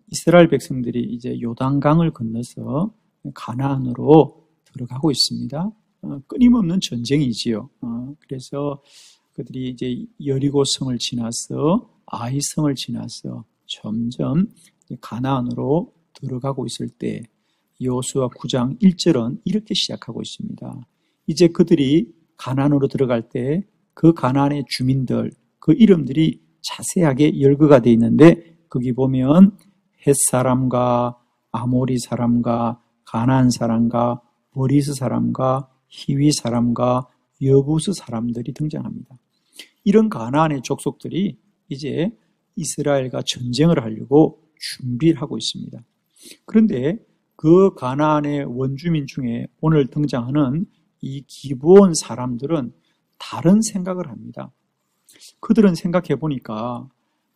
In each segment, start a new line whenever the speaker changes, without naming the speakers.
이스라엘 백성들이 이제 요단강을 건너서 가나안으로 들어가고 있습니다. 끊임없는 전쟁이지요. 그래서 그들이 이제 여리고성을 지나서 아이성을 지나서 점점 가나안으로 들어가고 있을 때 여호수아 9장 1절은 이렇게 시작하고 있습니다. 이제 그들이 가나안으로 들어갈 때 그 가나안의 주민들, 그 이름들이 자세하게 열거가 되어 있는데 거기 보면 헷 사람과 아모리 사람과 가나안 사람과 버리스 사람과 히위 사람과 여부스 사람들이 등장합니다. 이런 가나안의 족속들이 이제 이스라엘과 전쟁을 하려고 준비를 하고 있습니다. 그런데 그 가나안의 원주민 중에 오늘 등장하는 이 기브온 사람들은 다른 생각을 합니다. 그들은 생각해 보니까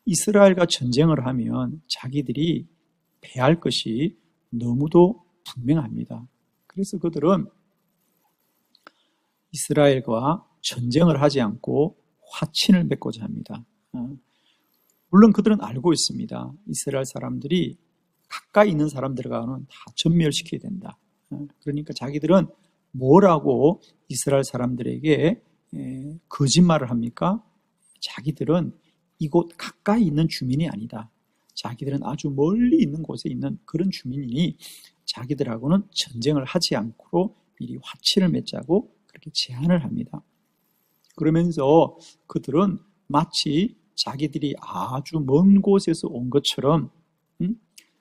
이스라엘과 전쟁을 하면 자기들이 패할 것이 너무도 분명합니다. 그래서 그들은 이스라엘과 전쟁을 하지 않고 화친을 맺고자 합니다. 물론 그들은 알고 있습니다. 이스라엘 사람들이 가까이 있는 사람들과는 다 전멸시켜야 된다. 그러니까 자기들은 뭐라고 이스라엘 사람들에게 거짓말을 합니까? 자기들은 이곳 가까이 있는 주민이 아니다. 자기들은 아주 멀리 있는 곳에 있는 그런 주민이니 자기들하고는 전쟁을 하지 않고 미리 화친을 맺자고 그렇게 제안을 합니다. 그러면서 그들은 마치 자기들이 아주 먼 곳에서 온 것처럼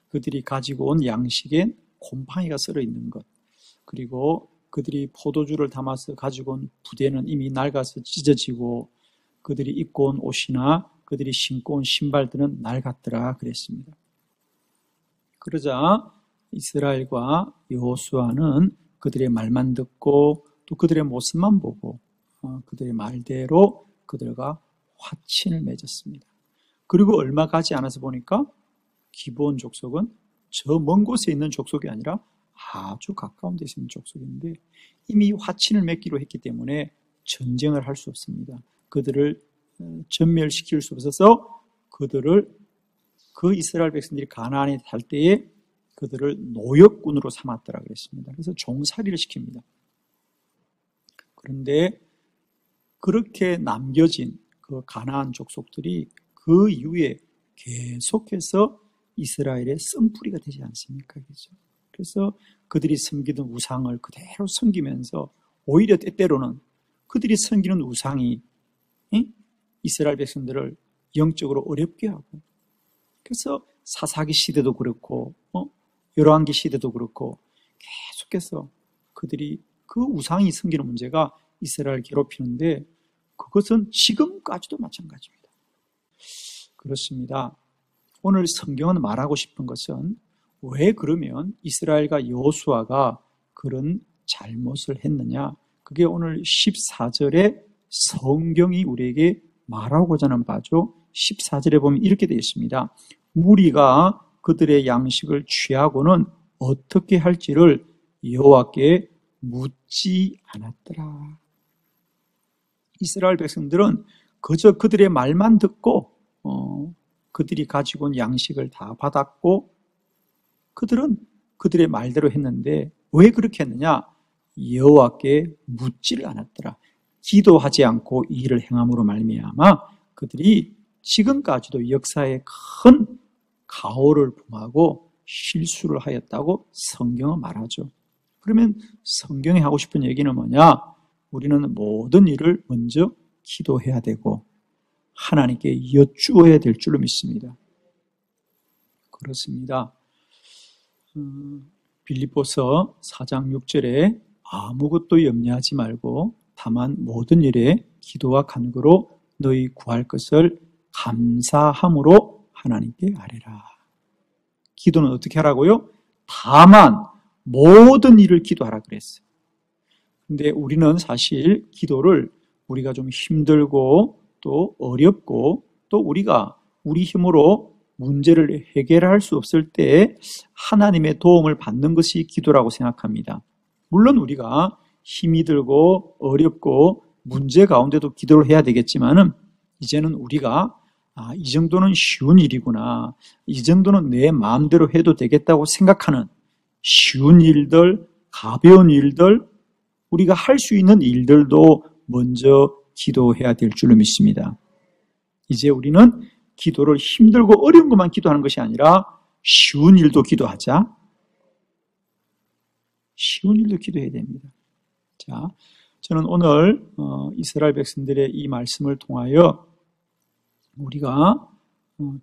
그들이 가지고 온 양식엔 곰팡이가 썰어 있는 것, 그리고 그들이 포도주를 담아서 가지고 온 부대는 이미 낡아서 찢어지고 그들이 입고 온 옷이나 그들이 신고 온 신발들은 낡았더라 그랬습니다. 그러자 이스라엘과 여호수아는 그들의 말만 듣고 또 그들의 모습만 보고 그들의 말대로 그들과 화친을 맺었습니다. 그리고 얼마 가지 않아서 보니까 기브온 족속은 저 먼 곳에 있는 족속이 아니라 아주 가까운 데서 있는 족속인데 이미 화친을 맺기로 했기 때문에 전쟁을 할 수 없습니다. 그들을 전멸시킬 수 없어서 그들을 그 이스라엘 백성들이 가나안에 살 때에 그들을 노역군으로 삼았더라 그랬습니다. 그래서 종살이를 시킵니다. 그런데 그렇게 남겨진 그 가나안 족속들이 그 이후에 계속해서 이스라엘의 쓴뿌리가 되지 않습니까? 그렇죠? 그래서 그들이 섬기던 우상을 그대로 섬기면서 오히려 때때로는 그들이 섬기는 우상이 이스라엘 백성들을 영적으로 어렵게 하고, 그래서 사사기 시대도 그렇고 열왕기 시대도 그렇고 계속해서 그들이 그 우상이 섬기는 문제가 이스라엘을 괴롭히는데 그것은 지금까지도 마찬가지입니다. 그렇습니다. 오늘 성경은 말하고 싶은 것은 왜 그러면 이스라엘과 여호수아가 그런 잘못을 했느냐? 그게 오늘 14절에 성경이 우리에게 말하고자 하는 바죠. 14절에 보면 이렇게 되어 있습니다. 무리가 그들의 양식을 취하고는 어떻게 할지를 여호와께 묻지 않았더라. 이스라엘 백성들은 그저 그들의 말만 듣고 그들이 가지고 온 양식을 다 받았고 그들은 그들의 말대로 했는데 왜 그렇게 했느냐? 여호와께 묻지를 않았더라. 기도하지 않고 이 일을 행함으로 말미암아 그들이 지금까지도 역사에 큰 가오를 범하고 실수를 하였다고 성경은 말하죠. 그러면 성경이 하고 싶은 얘기는 뭐냐? 우리는 모든 일을 먼저 기도해야 되고 하나님께 여쭈어야 될 줄로 믿습니다. 그렇습니다. 빌립보서 4장 6절에 아무것도 염려하지 말고 다만 모든 일에 기도와 간구로 너희 구할 것을 감사함으로 하나님께 아뢰라. 기도는 어떻게 하라고요? 다만 모든 일을 기도하라 그랬어요. 근데 우리는 사실 기도를 우리가 좀 힘들고 또 어렵고 또 우리가 우리 힘으로 문제를 해결할 수 없을 때 하나님의 도움을 받는 것이 기도라고 생각합니다. 물론 우리가 힘이 들고 어렵고 문제 가운데도 기도를 해야 되겠지만은 이제는 우리가 이 정도는 쉬운 일이구나. 이 정도는 내 마음대로 해도 되겠다고 생각하는 쉬운 일들, 가벼운 일들, 우리가 할 수 있는 일들도 먼저 기도해야 될 줄로 믿습니다. 이제 우리는 기도를 힘들고 어려운 것만 기도하는 것이 아니라 쉬운 일도 기도하자. 쉬운 일도 기도해야 됩니다. 자, 저는 오늘 이스라엘 백성들의 이 말씀을 통하여 우리가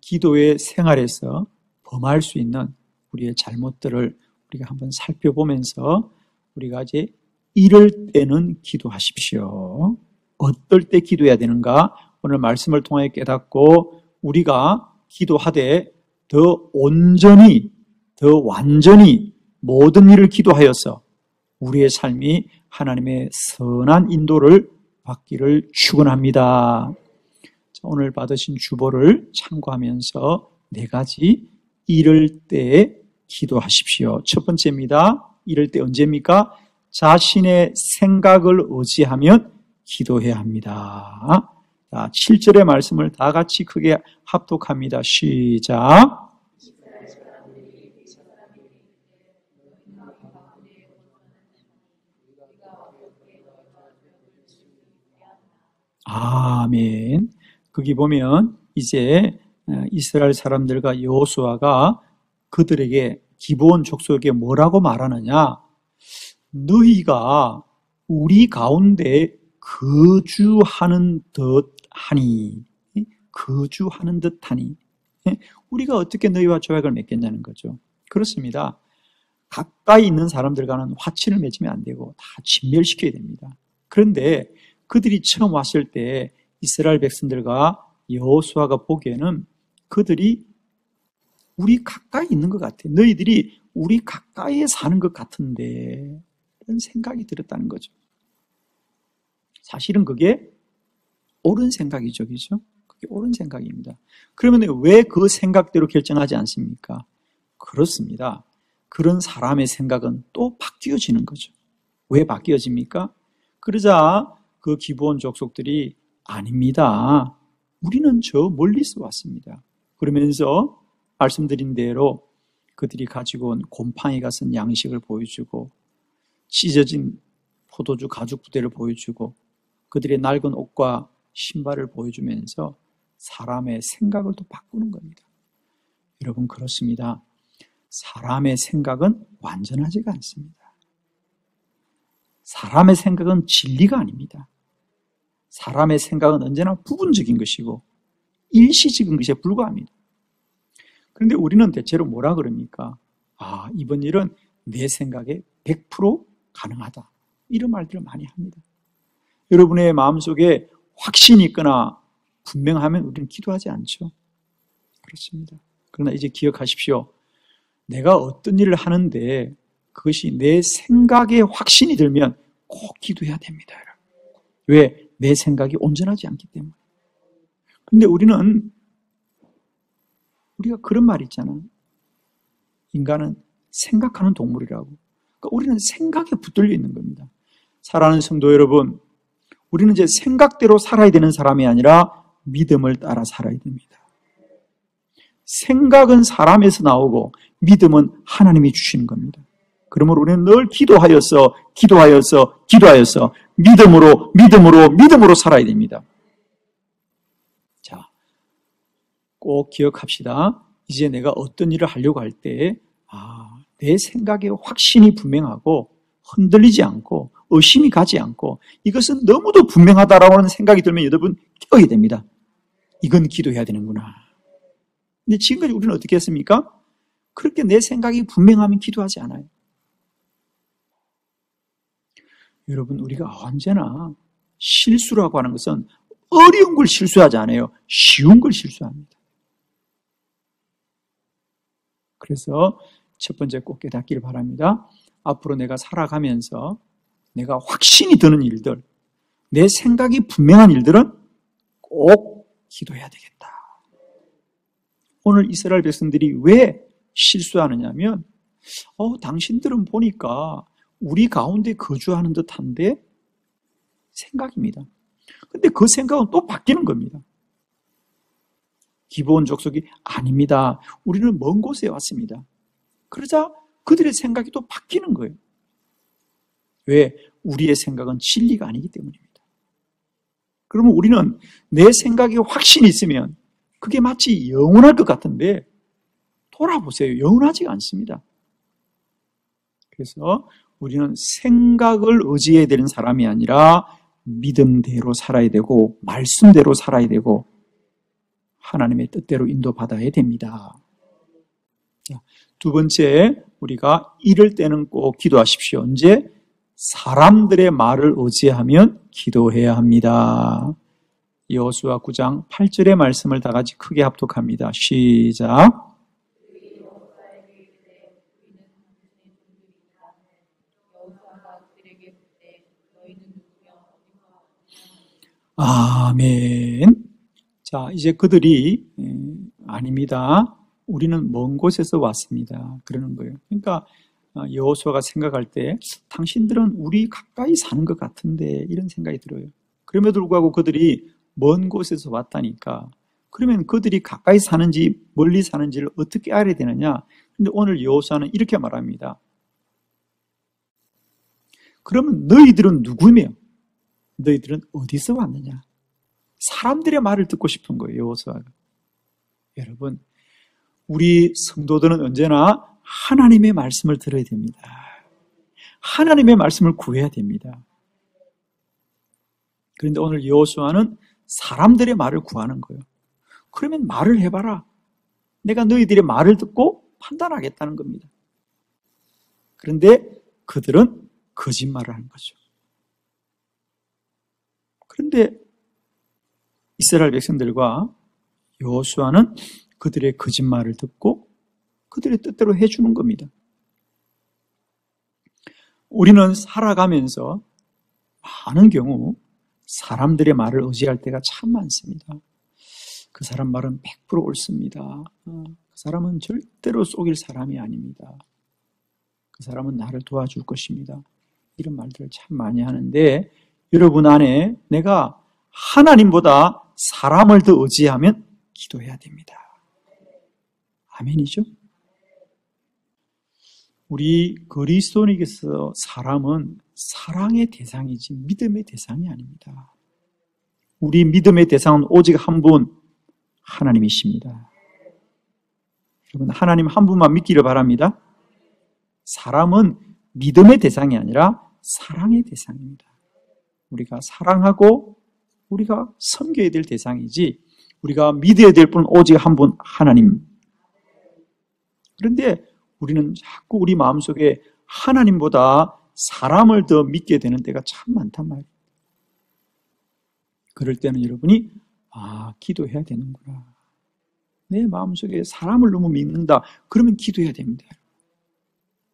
기도의 생활에서 범할 수 있는 우리의 잘못들을 우리가 한번 살펴보면서 우리가 이제 이럴 때는 기도하십시오. 어떨 때 기도해야 되는가? 오늘 말씀을 통하여 깨닫고 우리가 기도하되 더 온전히, 더 완전히 모든 일을 기도하여서 우리의 삶이 하나님의 선한 인도를 받기를 축원합니다. 오늘 받으신 주보를 참고하면서 4가지 이럴 때 기도하십시오. 첫 번째입니다. 이럴 때 언제입니까? 자신의 생각을 의지하면 기도해야 합니다. 자, 7절의 말씀을 다 같이 크게 합독합니다. 시작. 아멘. 거기 보면 이제 이스라엘 사람들과 여호수아가 그들에게 기브온 족속에게 뭐라고 말하느냐? 너희가 우리 가운데 거주하는 듯하니, 거주하는 듯하니. 우리가 어떻게 너희와 조약을 맺겠냐는 거죠. 그렇습니다. 가까이 있는 사람들과는 화친을 맺으면 안 되고 다 진멸시켜야 됩니다. 그런데 그들이 처음 왔을 때 이스라엘 백성들과 여호수아가 보기에는 그들이 우리 가까이 있는 것 같아. 너희들이 우리 가까이에 사는 것 같은데 이런 생각이 들었다는 거죠. 사실은 그게 옳은 생각이죠. 그죠? 그게 옳은 생각입니다. 그러면 왜 그 생각대로 결정하지 않습니까? 그렇습니다. 그런 사람의 생각은 또 바뀌어지는 거죠. 왜 바뀌어집니까? 그러자 그 기브온 족속들이 아닙니다. 우리는 저 멀리서 왔습니다. 그러면서 말씀드린 대로 그들이 가지고 온 곰팡이가 쓴 양식을 보여주고 찢어진 포도주 가죽 부대를 보여주고 그들의 낡은 옷과 신발을 보여주면서 사람의 생각을 또 바꾸는 겁니다. 여러분 그렇습니다. 사람의 생각은 완전하지가 않습니다. 사람의 생각은 진리가 아닙니다. 사람의 생각은 언제나 부분적인 것이고 일시적인 것에 불과합니다. 그런데 우리는 대체로 뭐라 그럽니까? 이번 일은 내 생각에 100% 가능하다. 이런 말들을 많이 합니다. 여러분의 마음속에 확신이 있거나 분명하면 우리는 기도하지 않죠. 그렇습니다. 그러나 이제 기억하십시오. 내가 어떤 일을 하는데 그것이 내 생각에 확신이 들면 꼭 기도해야 됩니다. 왜? 내 생각이 온전하지 않기 때문에. 그런데 우리가 그런 말이 있잖아. 인간은 생각하는 동물이라고. 그러니까 우리는 생각에 붙들려 있는 겁니다. 사랑하는 성도 여러분, 우리는 이제 생각대로 살아야 되는 사람이 아니라 믿음을 따라 살아야 됩니다. 생각은 사람에서 나오고 믿음은 하나님이 주시는 겁니다. 그러므로 우리는 늘 기도하여서 믿음으로 살아야 됩니다. 자, 꼭 기억합시다. 이제 내가 어떤 일을 하려고 할 때, 내 생각에 확신이 분명하고 흔들리지 않고 의심이 가지 않고 이것은 너무도 분명하다라고 하는 생각이 들면 여러분 깨어야 됩니다. 이건 기도해야 되는구나. 근데 지금까지 우리는 어떻게 했습니까? 그렇게 내 생각이 분명하면 기도하지 않아요. 여러분 우리가 언제나 실수라고 하는 것은 어려운 걸 실수하지 않아요. 쉬운 걸 실수합니다. 그래서 첫 번째 꼭 깨닫기를 바랍니다. 앞으로 내가 살아가면서 내가 확신이 드는 일들, 내 생각이 분명한 일들은 꼭 기도해야 되겠다. 오늘 이스라엘 백성들이 왜 실수하느냐면 당신들은 보니까 우리 가운데 거주하는 듯한데 생각입니다. 근데 그 생각은 또 바뀌는 겁니다. 기브온 족속이 아닙니다. 우리는 먼 곳에 왔습니다. 그러자 그들의 생각이 또 바뀌는 거예요. 왜? 우리의 생각은 진리가 아니기 때문입니다. 그러면 우리는 내 생각에 확신이 있으면 그게 마치 영원할 것 같은데 돌아보세요. 영원하지가 않습니다. 그래서 우리는 생각을 의지해야 되는 사람이 아니라 믿음대로 살아야 되고 말씀대로 살아야 되고 하나님의 뜻대로 인도받아야 됩니다. 두 번째, 우리가 이럴 때는 꼭 기도하십시오. 언제? 사람들의 말을 의지하면 기도해야 합니다. 여호수아 9장 8절의 말씀을 다 같이 크게 합독합니다. 시작. 아멘. 자, 이제 그들이 아닙니다. 우리는 먼 곳에서 왔습니다. 그러는 거예요. 그러니까 여호수아가 생각할 때 당신들은 우리 가까이 사는 것 같은데 이런 생각이 들어요. 그럼에도 불구하고 그들이 먼 곳에서 왔다니까. 그러면 그들이 가까이 사는지 멀리 사는지를 어떻게 알아야 되느냐? 근데 오늘 여호수아는 이렇게 말합니다. 그러면 너희들은 누구며? 너희들은 어디서 왔느냐? 사람들의 말을 듣고 싶은 거예요, 여호수아가. 여러분, 우리 성도들은 언제나 하나님의 말씀을 들어야 됩니다. 하나님의 말씀을 구해야 됩니다. 그런데 오늘 여호수아는 사람들의 말을 구하는 거예요. 그러면 말을 해봐라. 내가 너희들의 말을 듣고 판단하겠다는 겁니다. 그런데 그들은 거짓말을 하는 거죠. 그런데 이스라엘 백성들과 여호수아는 그들의 거짓말을 듣고 그들의 뜻대로 해주는 겁니다. 우리는 살아가면서 많은 경우 사람들의 말을 의지할 때가 참 많습니다. 그 사람 말은 100% 옳습니다. 그 사람은 절대로 속일 사람이 아닙니다. 그 사람은 나를 도와줄 것입니다. 이런 말들을 참 많이 하는데 여러분 안에 내가 하나님보다 사람을 더 의지하면 기도해야 됩니다. 아멘이죠? 우리 그리스도인에게서 사람은 사랑의 대상이지 믿음의 대상이 아닙니다. 우리 믿음의 대상은 오직 한 분, 하나님이십니다. 여러분, 하나님 한 분만 믿기를 바랍니다. 사람은 믿음의 대상이 아니라 사랑의 대상입니다. 우리가 사랑하고 우리가 섬겨야 될 대상이지 우리가 믿어야 될 분은 오직 한 분, 하나님. 그런데 우리는 자꾸 우리 마음속에 하나님보다 사람을 더 믿게 되는 때가 참 많단 말이에요. 그럴 때는 여러분이 기도해야 되는구나. 내 마음속에 사람을 너무 믿는다. 그러면 기도해야 됩니다.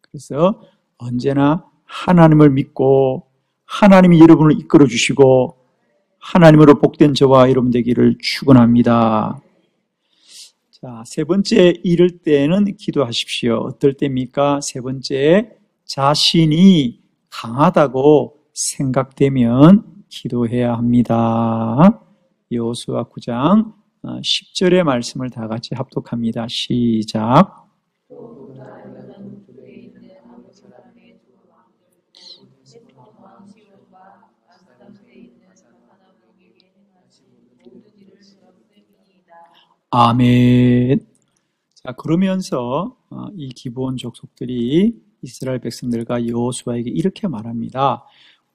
그래서 언제나 하나님을 믿고 하나님이 여러분을 이끌어 주시고 하나님으로 복된 저와 여러분 되기를 축원합니다. 자, 세 번째, 이럴 때는 기도하십시오. 어떨 때입니까? 세 번째, 자신이 강하다고 생각되면 기도해야 합니다. 여호수아 9장 10절의 말씀을 다 같이 합독합니다. 시작. 아멘. 자, 그러면서 이 기브온 족속들이 이스라엘 백성들과 여호수아에게 이렇게 말합니다.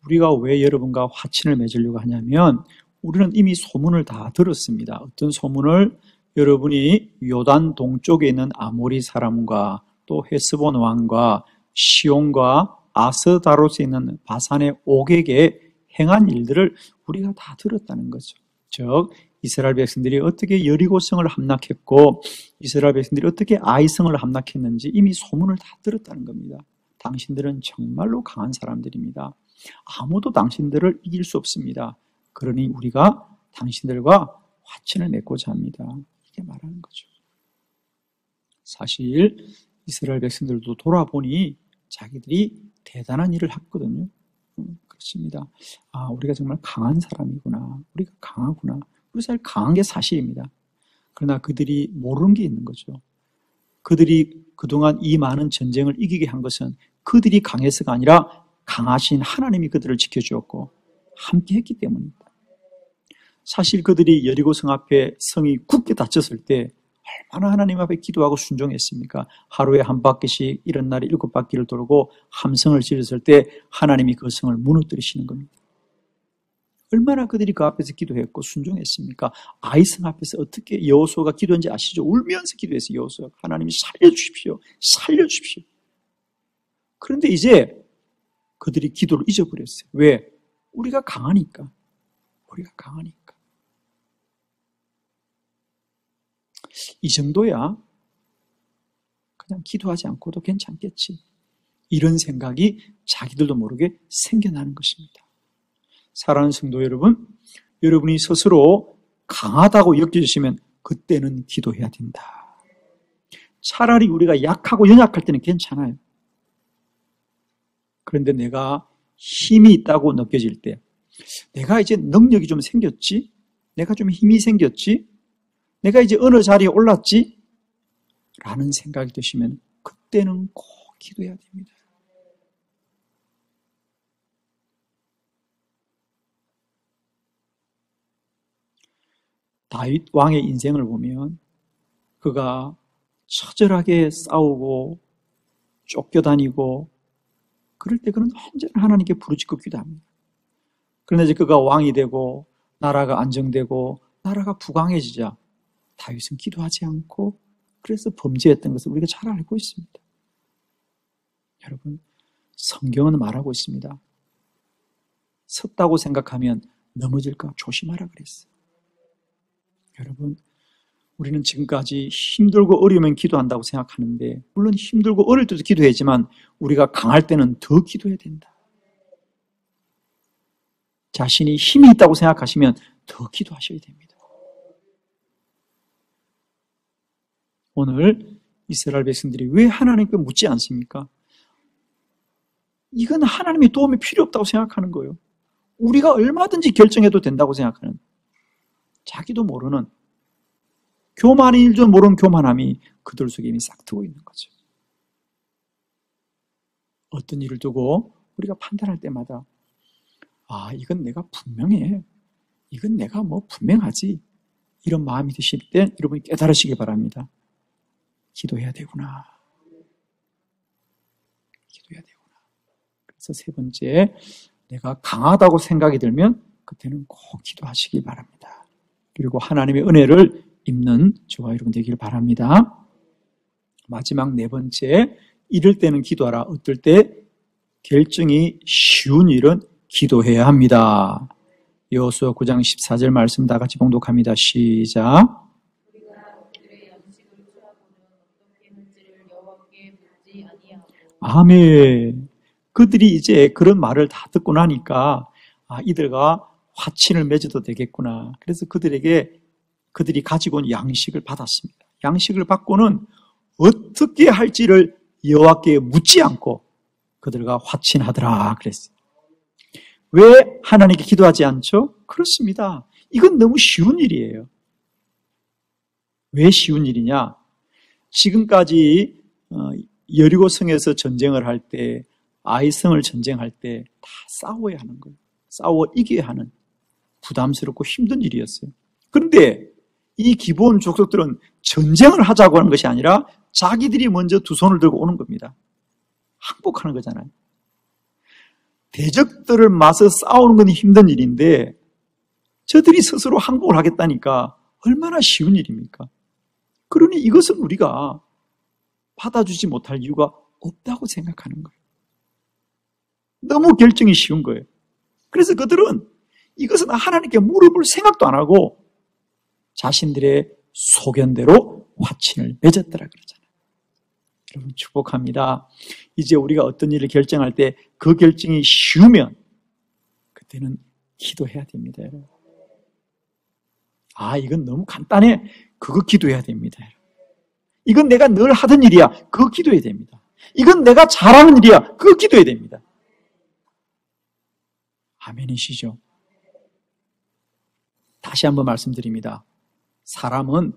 우리가 왜 여러분과 화친을 맺으려고 하냐면 우리는 이미 소문을 다 들었습니다. 어떤 소문을? 여러분이 요단 동쪽에 있는 아모리 사람과 또 헤스본 왕과 시온과 아스다롯에 있는 바산의 옥에게 행한 일들을 우리가 다 들었다는 거죠. 즉 이스라엘 백성들이 어떻게 여리고성을 함락했고 이스라엘 백성들이 어떻게 아이성을 함락했는지 이미 소문을 다 들었다는 겁니다. 당신들은 정말로 강한 사람들입니다. 아무도 당신들을 이길 수 없습니다. 그러니 우리가 당신들과 화친을 맺고자 합니다. 이렇게 말하는 거죠. 사실 이스라엘 백성들도 돌아보니 자기들이 대단한 일을 했거든요. 그렇습니다. 우리가 정말 강한 사람이구나. 우리가 강하구나. 우리 사실 강한 게 사실입니다. 그러나 그들이 모르는 게 있는 거죠. 그들이 그동안 이 많은 전쟁을 이기게 한 것은 그들이 강해서가 아니라 강하신 하나님이 그들을 지켜주었고 함께 했기 때문입니다. 사실 그들이 여리고 성 앞에 성이 굳게 닫혔을 때 얼마나 하나님 앞에 기도하고 순종했습니까? 하루에 한 바퀴씩 이런 날에 7바퀴를 돌고 함성을 지르실 때 하나님이 그 성을 무너뜨리시는 겁니다. 얼마나 그들이 그 앞에서 기도했고 순종했습니까? 아이성 앞에서 어떻게 여호수아가 기도했는지 아시죠? 울면서 기도했어요. 여호수아가 하나님이 살려주십시오. 살려주십시오. 그런데 이제 그들이 기도를 잊어버렸어요. 왜? 우리가 강하니까. 우리가 강하니까. 이 정도야 그냥 기도하지 않고도 괜찮겠지. 이런 생각이 자기들도 모르게 생겨나는 것입니다. 사랑하는 성도 여러분, 여러분이 스스로 강하다고 여겨지시면 그때는 기도해야 된다. 차라리 우리가 약하고 연약할 때는 괜찮아요. 그런데 내가 힘이 있다고 느껴질 때, 내가 이제 능력이 좀 생겼지? 내가 좀 힘이 생겼지? 내가 이제 어느 자리에 올랐지? 라는 생각이 드시면 그때는 꼭 기도해야 됩니다. 다윗 왕의 인생을 보면 그가 처절하게 싸우고 쫓겨다니고 그럴 때 그는 언제나 하나님께 부르짖고 기도합니다. 그런데 이제 그가 왕이 되고 나라가 안정되고 나라가 부강해지자 다윗은 기도하지 않고 그래서 범죄했던 것을 우리가 잘 알고 있습니다. 여러분, 성경은 말하고 있습니다. 섰다고 생각하면 넘어질까 조심하라 그랬어요. 여러분, 우리는 지금까지 힘들고 어려우면 기도한다고 생각하는데 물론 힘들고 어릴 때도 기도했지만 우리가 강할 때는 더 기도해야 된다. 자신이 힘이 있다고 생각하시면 더 기도하셔야 됩니다. 오늘 이스라엘 백성들이 왜 하나님께 묻지 않습니까? 이건 하나님의 도움이 필요 없다고 생각하는 거예요. 우리가 얼마든지 결정해도 된다고 생각하는 자기도 모르는 교만인 일도 모르는 교만함이 그들 속에 이미 싹트고 있는 거죠. 어떤 일을 두고 우리가 판단할 때마다 이건 내가 분명해. 이건 내가 분명하지. 이런 마음이 드실 때 여러분이 깨달으시기 바랍니다. 기도해야 되구나. 기도해야 되구나. 그래서 세 번째, 내가 강하다고 생각이 들면 그때는 꼭 기도하시기 바랍니다. 그리고 하나님의 은혜를 입는 저와 여러분 되기를 바랍니다. 마지막 네 번째, 이럴 때는 기도하라. 어떨 때? 결정이 쉬운 일은 기도해야 합니다. 여호수아 9장 14절 말씀 다 같이 봉독합니다. 시작. 아멘. 그들이 이제 그런 말을 다 듣고 나니까 이들과 화친을 맺어도 되겠구나. 그래서 그들이 가지고 온 양식을 받았습니다. 양식을 받고는 어떻게 할지를 여호와께 묻지 않고 그들과 화친하더라 그랬어요. 왜 하나님께 기도하지 않죠? 그렇습니다. 이건 너무 쉬운 일이에요. 왜 쉬운 일이냐? 지금까지 여리고 성에서 전쟁을 할 때, 아이성을 전쟁할 때 다 싸워야 하는 거예요. 싸워 이겨야 하는 부담스럽고 힘든 일이었어요. 그런데 이 기브온 족속들은 전쟁을 하자고 하는 것이 아니라 자기들이 먼저 두 손을 들고 오는 겁니다. 항복하는 거잖아요. 대적들을 맞서 싸우는 건 힘든 일인데 저들이 스스로 항복을 하겠다니까 얼마나 쉬운 일입니까? 그러니 이것은 우리가 받아주지 못할 이유가 없다고 생각하는 거예요. 너무 결정이 쉬운 거예요. 그래서 그들은 이것은 하나님께 물어볼 생각도 안 하고 자신들의 소견대로 화친을 맺었더라 그러잖아요. 여러분 축복합니다. 이제 우리가 어떤 일을 결정할 때 그 결정이 쉬우면 그때는 기도해야 됩니다. 여러분. 이건 너무 간단해. 그거 기도해야 됩니다. 이건 내가 늘 하던 일이야. 그거 기도해야 됩니다. 이건 내가 잘하는 일이야. 그거 기도해야 됩니다. 아멘이시죠? 다시 한번 말씀드립니다. 사람은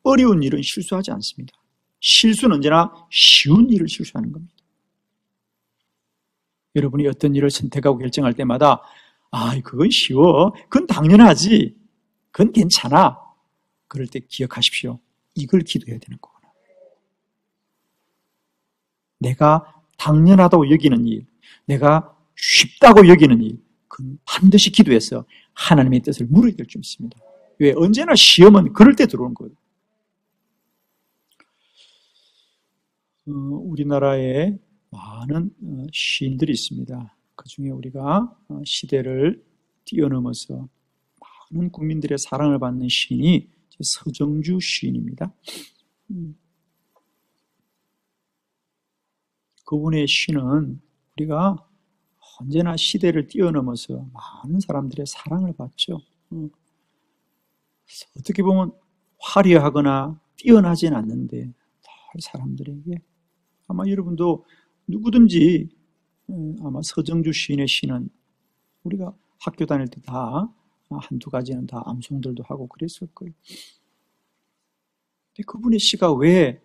어려운 일은 실수하지 않습니다. 실수는 언제나 쉬운 일을 실수하는 겁니다. 여러분이 어떤 일을 선택하고 결정할 때마다 그건 쉬워. 그건 당연하지. 그건 괜찮아. 그럴 때 기억하십시오. 이걸 기도해야 되는 거구나. 내가 당연하다고 여기는 일, 내가 쉽다고 여기는 일, 그건 반드시 기도해서 하나님의 뜻을 물어야 될 줄 믿습니다. 왜? 언제나 시험은 그럴 때 들어오는 거예요. 우리나라에 많은 시인들이 있습니다. 그 중에 우리가 시대를 뛰어넘어서 많은 국민들의 사랑을 받는 시인이 서정주 시인입니다. 그분의 시는 우리가 언제나 시대를 뛰어넘어서 많은 사람들의 사랑을 받죠. 어떻게 보면 화려하거나 뛰어나진 않는데 늘 사람들에게 아마 여러분도 누구든지 아마 서정주 시인의 시는 우리가 학교 다닐 때 다 한두 가지는 다 암송들도 하고 그랬을 거예요. 근데 그분의 시가 왜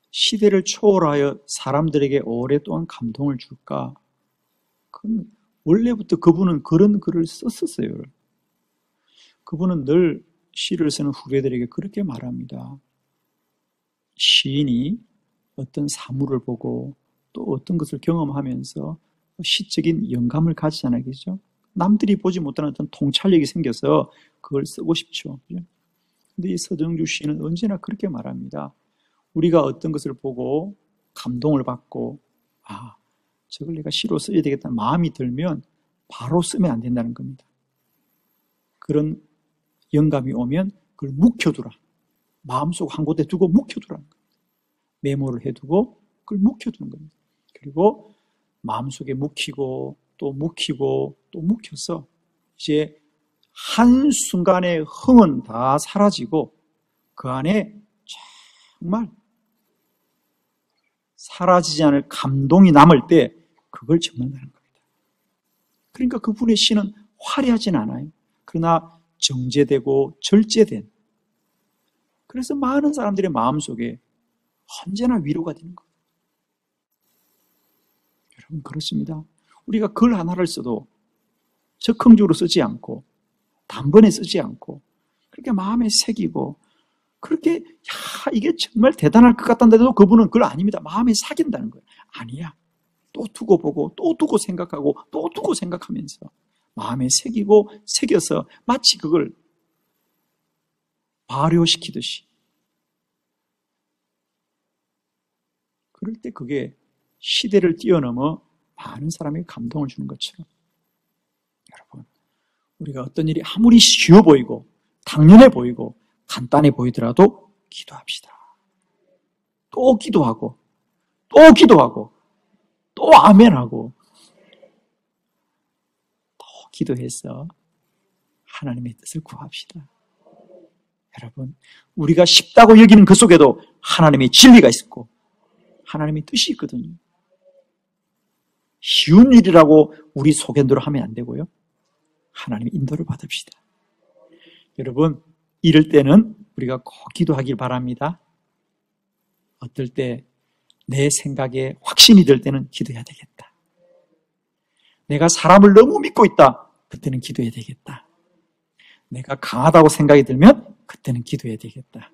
시대를 초월하여 사람들에게 오랫동안 감동을 줄까? 그건 원래부터 그분은 그런 글을 썼었어요. 그분은 늘 시를 쓰는 후배들에게 그렇게 말합니다. 시인이 어떤 사물을 보고 또 어떤 것을 경험하면서 시적인 영감을 가지잖아요. 그죠? 남들이 보지 못하는 어떤 통찰력이 생겨서 그걸 쓰고 싶죠. 그런데 이 서정주 시인은 언제나 그렇게 말합니다. 우리가 어떤 것을 보고 감동을 받고 저걸 내가 시로 써야 되겠다는 마음이 들면 바로 쓰면 안 된다는 겁니다. 그런 영감이 오면 그걸 묵혀두라. 마음속 한 곳에 두고 묵혀두라는 겁니다. 메모를 해두고 그걸 묵혀두는 겁니다. 그리고 마음속에 묵히고 또 묵히고 또 묵혀서 이제 한순간의 흥은 다 사라지고 그 안에 정말 사라지지 않을 감동이 남을 때 그걸 적는다는 겁니다. 그러니까 그분의 시는 화려하진 않아요. 그러나 정제되고 절제된, 그래서 많은 사람들의 마음속에 언제나 위로가 되는 거예요. 여러분 그렇습니다. 우리가 글 하나를 써도 적극적으로 쓰지 않고 단번에 쓰지 않고 그렇게 마음에 새기고 그렇게 이게 정말 대단할 것 같다는데도 그분은 그걸 아닙니다. 마음에 새긴다는 거예요. 아니야. 또 두고 보고 또 두고 생각하고 또 두고 생각하면서 마음에 새기고 새겨서 마치 그걸 발효시키듯이 그럴 때 그게 시대를 뛰어넘어 많은 사람에게 감동을 주는 것처럼 여러분 우리가 어떤 일이 아무리 쉬워 보이고 당연해 보이고 간단해 보이더라도 기도합시다. 또 기도하고 또 기도하고 또 아멘하고 또 기도해서 하나님의 뜻을 구합시다. 여러분 우리가 쉽다고 여기는 그 속에도 하나님의 진리가 있고 하나님의 뜻이 있거든요. 쉬운 일이라고 우리 소견대로 하면 안 되고요. 하나님의 인도를 받읍시다. 여러분 이럴 때는 우리가 꼭 기도하길 바랍니다. 어떨 때 내 생각에 확신이 들 때는 기도해야 되겠다. 내가 사람을 너무 믿고 있다. 그때는 기도해야 되겠다. 내가 강하다고 생각이 들면 그때는 기도해야 되겠다.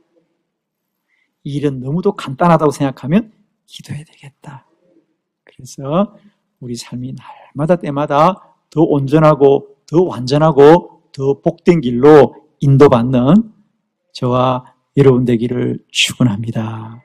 이 일은 너무도 간단하다고 생각하면 기도해야 되겠다. 그래서 우리 삶이 날마다 때마다 더 온전하고 더 완전하고 더 복된 길로 인도받는 저와 여러분 되기를 축원합니다.